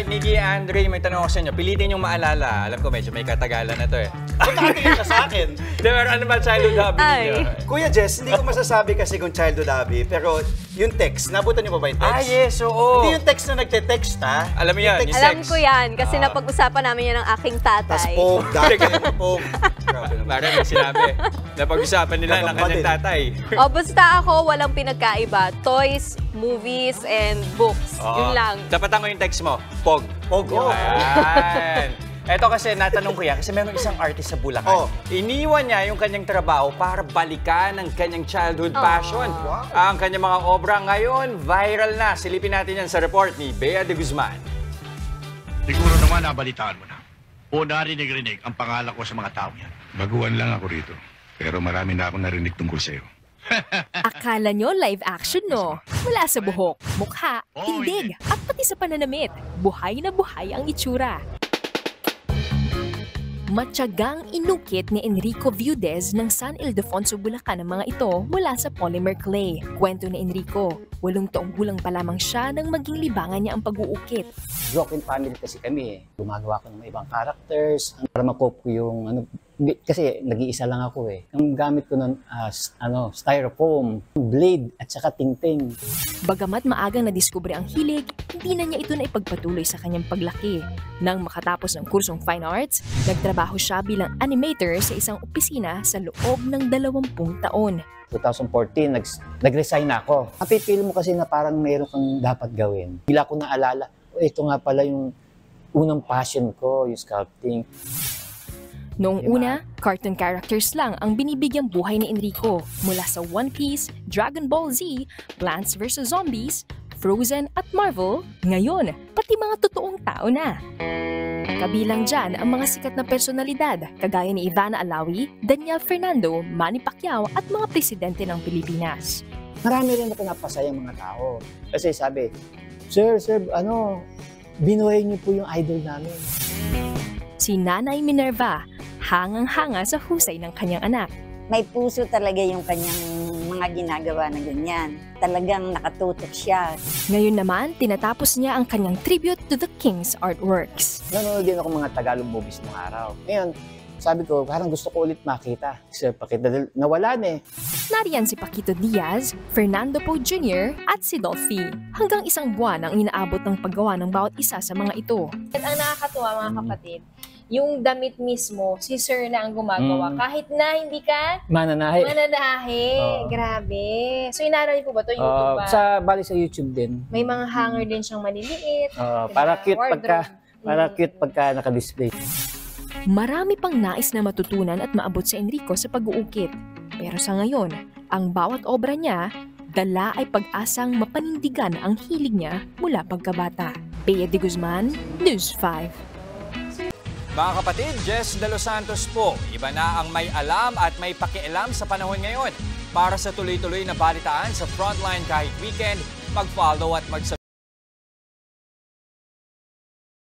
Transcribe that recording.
Alright, Nikki, Andre, may tanong ako sa inyo. Pilitin yung maalala. Alam ko medyo may katagalan na to eh. Ba't nakatingin ka sa akin? Pero ano ba childhood hobby ninyo? Kuya Jess, hindi ko masasabi kasi kung childhood hobby, pero yung text, nabutan niyo ba ba yung text? Ah, yes, oo. Hindi yung text na nagte-text, ha? Alam mo yan, yung Alam sex. ko yan, kasi napag-usapan namin yan ng aking Tas tatay. poke, dati, poke. Grabe naman. Mara, may sinabi. Napag-usapan nila ng Gagamba kanyang din. tatay. O, basta ako, walang pinagkaiba. Toys, movies, and books. Yun lang. Dapat yung text mo, Pog. Pog, oh. Ayan. Eto kasi, natanong ko yan, kasi meron isang artist sa Bulacan. Oh. Iniwan niya yung kanyang trabaho para balikan ang kanyang childhood passion. Wow. Ang kanyang mga obra ngayon, viral na. Silipin natin yan sa report ni Bea de Guzman. Siguro naman nabalitaan mo na. O narinig-rinig ang pangalan ko sa mga tao yan. Baguhan lang ako rito. Pero marami na akong narinig tungkol sa'yo. Akala nyo live action, no? Mula sa buhok, mukha, tindig, at pati sa pananamit. Buhay na buhay ang itsura. Matyagang inukit ni Enrico Viudez ng San Ildefonso, Bulacan ang mga ito mula sa polymer clay. Kwento ni Enrico, 8 taong gulang pa lamang siya nang maging libangan niya ang pag-uukit. Broken family kasi kami eh. Gumagawa ko ng ibang characters para ma-cope ko yung ano, kasi nag-iisa lang ako eh. Ang gamit ko nun styrofoam, blade at saka tingting. Bagamat maagang nadiskubre ang hilig, hindi na niya ito na ipagpatuloy sa kanyang paglaki. Nang makatapos ng kursong Fine Arts, nagtrabaho siya bilang animator sa isang opisina sa loob ng 20 taon. 2014, nag-resign na ako. Napipili mo kasi na parang mayroon kang dapat gawin. Bigla ko naalala, ito nga pala yung unang passion ko, yung sculpting. Noong una, cartoon characters lang ang binibigyang buhay ni Enrico mula sa One Piece, Dragon Ball Z, Plants vs. Zombies, Frozen at Marvel, ngayon, pati mga totoong tao na. Kabilang dyan ang mga sikat na personalidad kagaya ni Ivana Alawi, Daniel Fernando, Manny Pacquiao at mga presidente ng Pilipinas. Marami rin ako napasayang mga tao. Kasi sabi, Sir, binuhay niyo po yung idol namin. Si Nanay Minerva, hangang-hanga sa husay ng kanyang anak. May puso talaga yung kanyang mga ginagawa na ganyan. Talagang nakatutok siya. Ngayon naman, tinatapos niya ang kanyang tribute to the King's artworks. Nanonood din ako mga Tagalog movies nung araw. Ngayon, sabi ko, parang gusto ko ulit makita. Kasi pakita, nawalan eh. Nariyan si Paquito Diaz, Fernando Poe Jr. at si Dolphy. Hanggang 1 buwan ang inaabot ng paggawa ng bawat isa sa mga ito. At ang nakakatuwa mga kapatid, yung damit mismo, si Sir na ang gumagawa. Kahit na hindi ka Mananahe. Grabe. So inaral niyo po ba ito? YouTube ba? Bali sa YouTube din. May mga hanger din siyang maliliit. Para cute wardrobe. pagka naka-display. Marami pang nais na matutunan at maabot sa Enrico sa pag-uukit. Pero sa ngayon, ang bawat obra niya, dala ay pag-asang mapanindigan ang hilig niya mula pagkabata. Bea de Guzman, News 5. Mga kapatid, Jess De Los Santos po. Iba na ang may alam at may pakialam sa panahon ngayon. Para sa tuloy-tuloy na balitaan sa Frontline kahit weekend, mag-follow at mag-subscribe